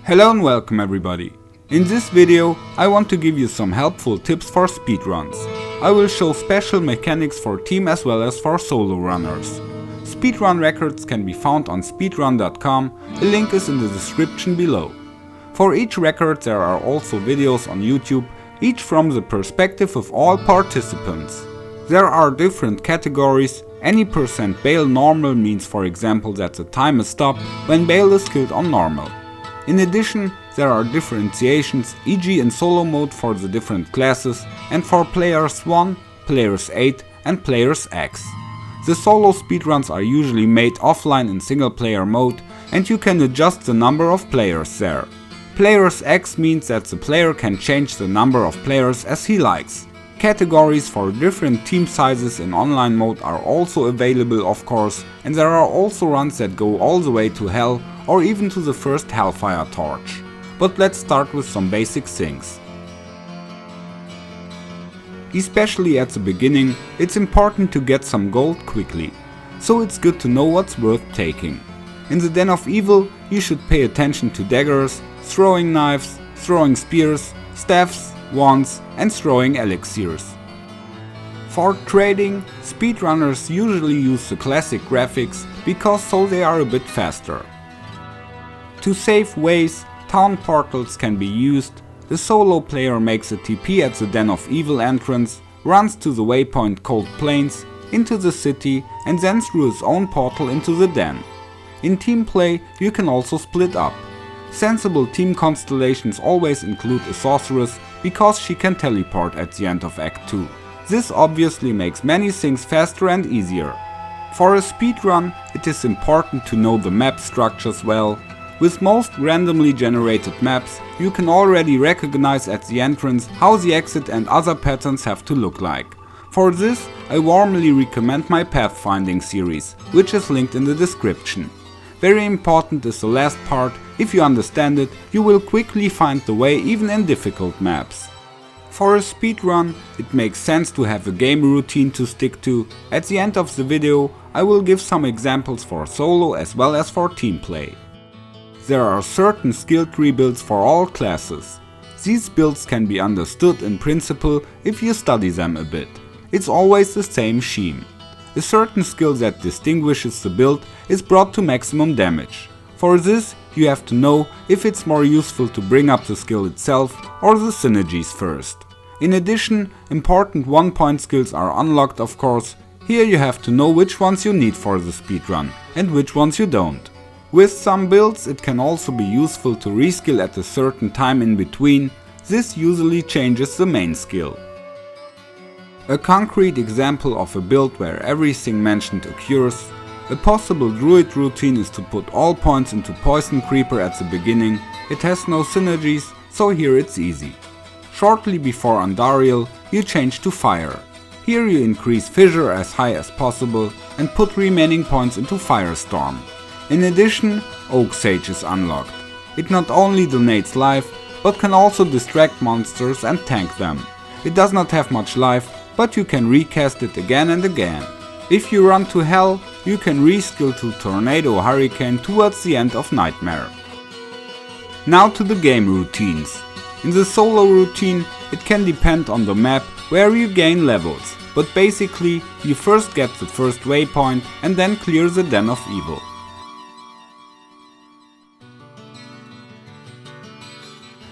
Hello and welcome everybody. In this video I want to give you some helpful tips for speedruns. I will show special mechanics for team as well as for solo runners. Speedrun records can be found on speedrun.com, a link is in the description below. For each record there are also videos on YouTube, each from the perspective of all participants. There are different categories. Any % bail normal means for example that the time is stopped when bail is killed on normal. In addition, there are differentiations, e.g. in solo mode for the different classes and for players 1, players 8 and players X. The solo speedruns are usually made offline in single player mode and you can adjust the number of players there. Players X means that the player can change the number of players as he likes. Categories for different team sizes in online mode are also available of course, and there are also runs that go all the way to hell or even to the first Hellfire torch. But let's start with some basic things. Especially at the beginning, it's important to get some gold quickly, so it's good to know what's worth taking. In the Den of Evil, you should pay attention to daggers, throwing knives, throwing spears, staffs, wands and throwing elixirs. For trading, speedrunners usually use the classic graphics because so they are a bit faster. To save ways, town portals can be used. The solo player makes a TP at the Den of Evil entrance, runs to the waypoint Cold Plains, into the city and then through his own portal into the den. In Teamplay you can also split up. Sensible team constellations always include a sorceress because she can teleport at the end of Act 2. This obviously makes many things faster and easier. For a speedrun it is important to know the map structures well. With most randomly generated maps you can already recognize at the entrance how the exit and other patterns have to look like. For this I warmly recommend my Pathfinding series, which is linked in the description. Very important is the last part. If you understand it, you will quickly find the way even in difficult maps. For a speedrun, it makes sense to have a game routine to stick to. At the end of the video, I will give some examples for solo as well as for team play. There are certain skill tree builds for all classes. These builds can be understood in principle if you study them a bit. It's always the same scheme. A certain skill that distinguishes the build is brought to maximum damage. For this, you have to know if it's more useful to bring up the skill itself or the synergies first. In addition, important 1-point skills are unlocked of course. Here you have to know which ones you need for the speedrun and which ones you don't. With some builds it can also be useful to reskill at a certain time in between. This usually changes the main skill. A concrete example of a build where everything mentioned occurs. A possible druid routine is to put all points into Poison Creeper at the beginning. It has no synergies, so here it's easy. Shortly before Andariel, you change to Fire. Here you increase Fissure as high as possible and put remaining points into Firestorm. In addition, Oak Sage is unlocked. It not only donates life, but can also distract monsters and tank them. It does not have much life, but you can recast it again and again. If you run to Hell, you can reskill to Tornado Hurricane towards the end of Nightmare. Now to the game routines. In the solo routine, it can depend on the map where you gain levels, but basically you first get the first waypoint and then clear the Den of Evil.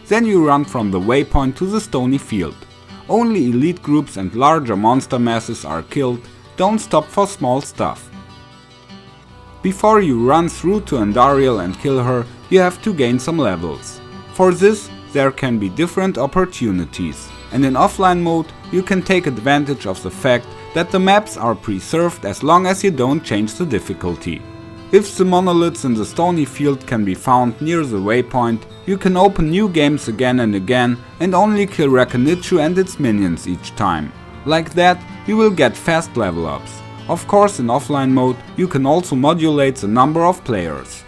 Then you run from the waypoint to the stony field. Only elite groups and larger monster masses are killed. Don't stop for small stuff. Before you run through to Andariel and kill her, you have to gain some levels. For this, there can be different opportunities, and in offline mode you can take advantage of the fact that the maps are preserved as long as you don't change the difficulty. If the monoliths in the stony field can be found near the waypoint, you can open new games again and again and only kill Rakenichu and its minions each time. Like that, you will get fast level ups. Of course, in offline mode, you can also modulate the number of players.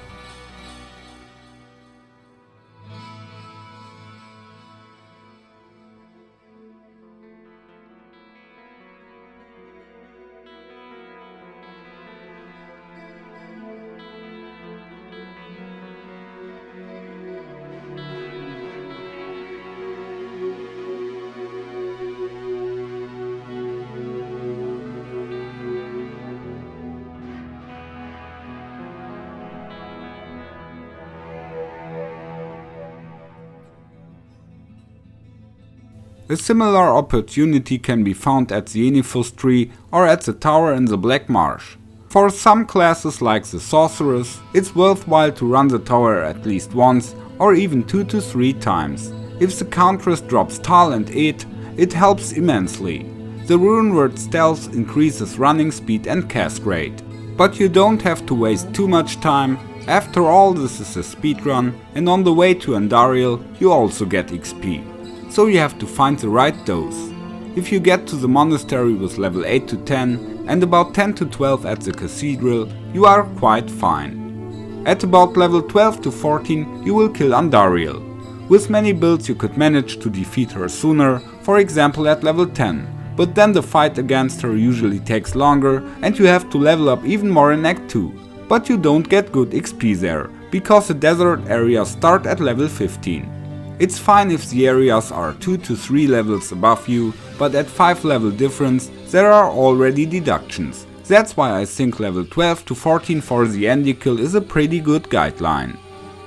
A similar opportunity can be found at the Inifus tree or at the tower in the Black Marsh. For some classes like the Sorceress, it's worthwhile to run the tower at least once or even 2 to 3 times. If the Countress drops Tal and Ed, it helps immensely. The Runeward stealth increases running speed and cast rate. But you don't have to waste too much time. After all, this is a speedrun, and on the way to Andariel you also get XP. So you have to find the right dose. If you get to the monastery with level 8 to 10 and about 10 to 12 at the cathedral, you are quite fine. At about level 12 to 14 you will kill Andariel. With many builds you could manage to defeat her sooner, for example at level 10, but then the fight against her usually takes longer and you have to level up even more in Act 2. But you don't get good XP there, because the desert areas start at level 15. It's fine if the areas are 2 to 3 levels above you, but at 5 level difference there are already deductions. That's why I think level 12 to 14 for the Endy kill is a pretty good guideline.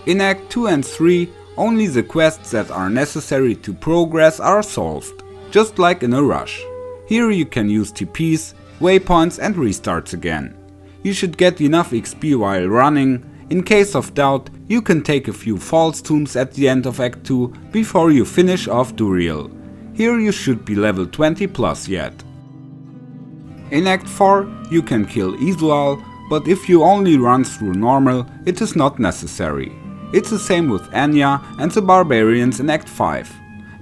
In Act 2 and 3, only the quests that are necessary to progress are solved, just like in a rush. Here you can use TPs, waypoints and restarts again. You should get enough XP while running. In case of doubt, you can take a few false tombs at the end of Act 2 before you finish off Duriel. Here you should be level 20 plus yet. In Act 4 you can kill Isual, but if you only run through normal, it is not necessary. It's the same with Anya and the barbarians in Act 5.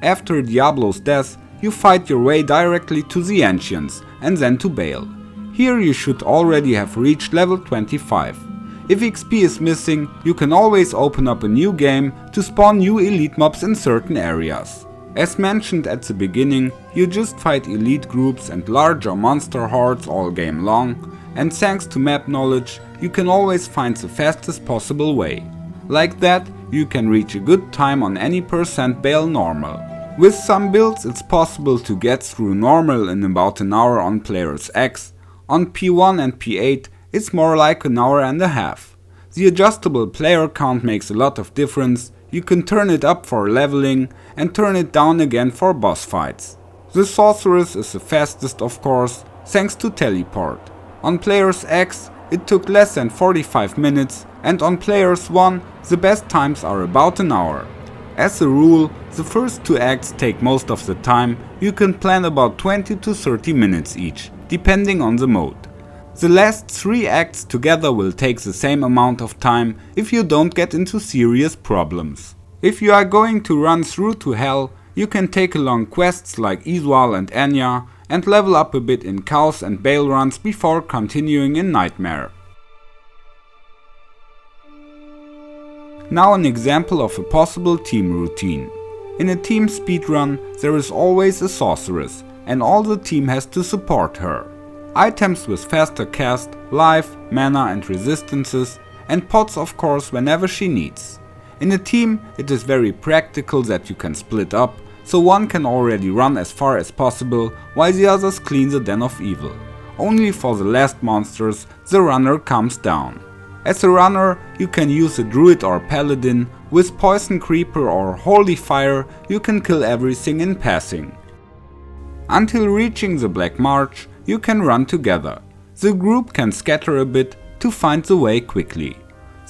After Diablo's death, you fight your way directly to the Ancients and then to Baal. Here you should already have reached level 25. If XP is missing, you can always open up a new game to spawn new elite mobs in certain areas. As mentioned at the beginning, you just fight elite groups and larger monster hordes all game long, and thanks to map knowledge, you can always find the fastest possible way. Like that, you can reach a good time on any % Baal normal. With some builds it's possible to get through normal in about an hour on players X. On P1 and P8 it's more like an hour and a half. The adjustable player count makes a lot of difference. You can turn it up for leveling and turn it down again for boss fights. The Sorceress is the fastest of course, thanks to teleport. On players X it took less than 45 minutes and on players 1 the best times are about an hour. As a rule, the first 2 acts take most of the time. You can plan about 20 to 30 minutes each, depending on the mode. The last 3 acts together will take the same amount of time if you don't get into serious problems. If you are going to run through to hell, you can take along quests like Isual and Anya and level up a bit in Chaos and Baal runs before continuing in Nightmare. Now an example of a possible team routine. In a team speedrun there is always a sorceress and all the team has to support her. Items with faster cast, life, mana and resistances, and pots of course whenever she needs. In a team it is very practical that you can split up, so one can already run as far as possible while the others clean the Den of Evil. Only for the last monsters the runner comes down. As a runner you can use a druid or paladin. With poison creeper or holy fire you can kill everything in passing. Until reaching the Black March you can run together. The group can scatter a bit to find the way quickly.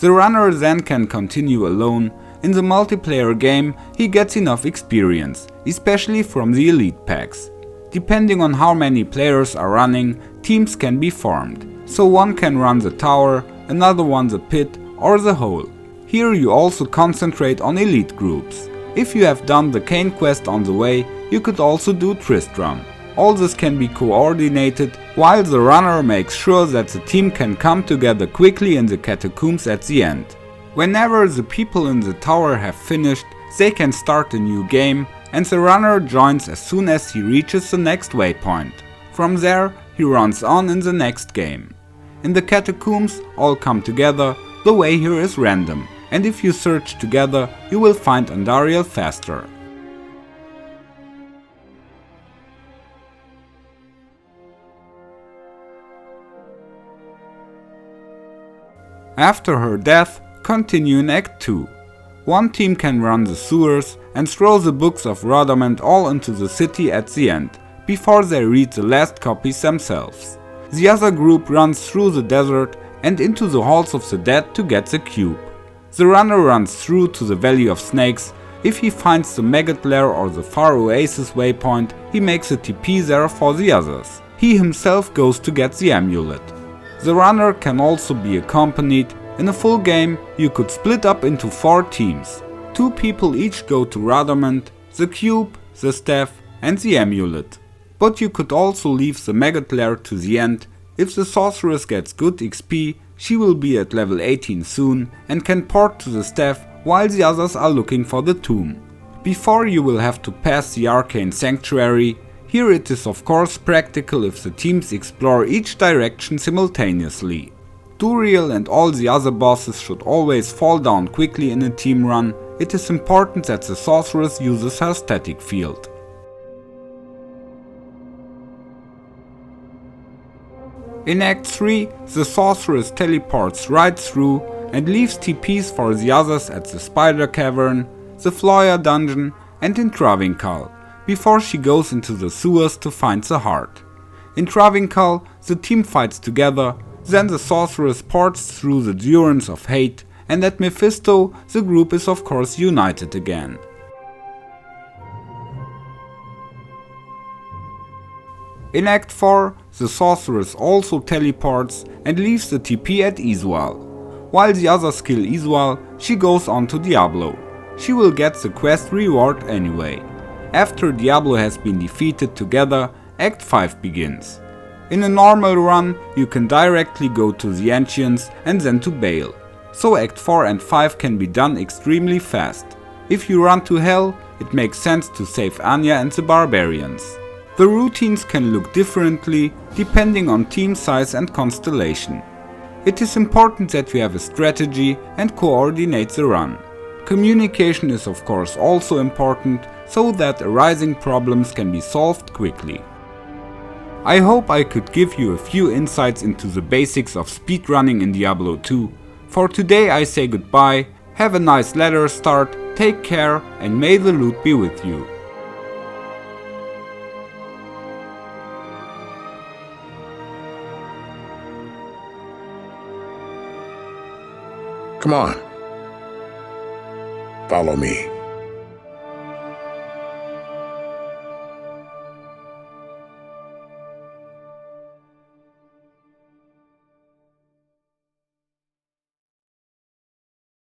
The runner then can continue alone. In the multiplayer game he gets enough experience, especially from the elite packs. Depending on how many players are running, teams can be formed. So one can run the tower, another one the pit or the hole. Here you also concentrate on elite groups. If you have done the Cain quest on the way, you could also do Tristram. All this can be coordinated while the runner makes sure that the team can come together quickly in the catacombs at the end. Whenever the people in the tower have finished, they can start a new game and the runner joins as soon as he reaches the next waypoint. From there he runs on in the next game. In the catacombs all come together. The way here is random, and if you search together you will find Andariel faster. After her death, continue in Act 2. One team can run the sewers and throw the books of Rhodamant all into the city at the end, before they read the last copies themselves. The other group runs through the desert and into the halls of the dead to get the cube. The runner runs through to the Valley of Snakes. If he finds the Maggot Lair or the Far Oasis waypoint, he makes a TP there for the others. He himself goes to get the amulet. The runner can also be accompanied. In a full game, you could split up into 4 teams. 2 people each go to Rhodamant, the cube, the staff and the amulet. But you could also leave the Maggot Lair to the end. If the sorceress gets good XP, she will be at level 18 soon and can port to the staff while the others are looking for the tomb. Before you will have to pass the Arcane Sanctuary. Here it is of course practical if the teams explore each direction simultaneously. Duriel and all the other bosses should always fall down quickly in a team run. It is important that the sorceress uses her static field. In Act 3, the sorceress teleports right through and leaves TPs for the others at the Spider Cavern, the Floyer Dungeon and in Travinkal, before she goes into the sewers to find the heart. In Travinkal, the team fights together, then the sorceress ports through the Durance of Hate, and at Mephisto the group is of course united again. In Act 4, the sorceress also teleports and leaves the TP at Isual. While the others kill Isual, she goes on to Diablo. She will get the quest reward anyway. After Diablo has been defeated together, Act 5 begins. In a normal run, you can directly go to the Ancients and then to Baal. So Act 4 and 5 can be done extremely fast. If you run to Hell, it makes sense to save Anya and the Barbarians. The routines can look differently depending on team size and constellation. It is important that you have a strategy and coordinate the run. Communication is of course also important, so that arising problems can be solved quickly. I hope I could give you a few insights into the basics of speedrunning in Diablo 2. For today I say goodbye, have a nice ladder start, take care and may the loot be with you. Come on. Follow me.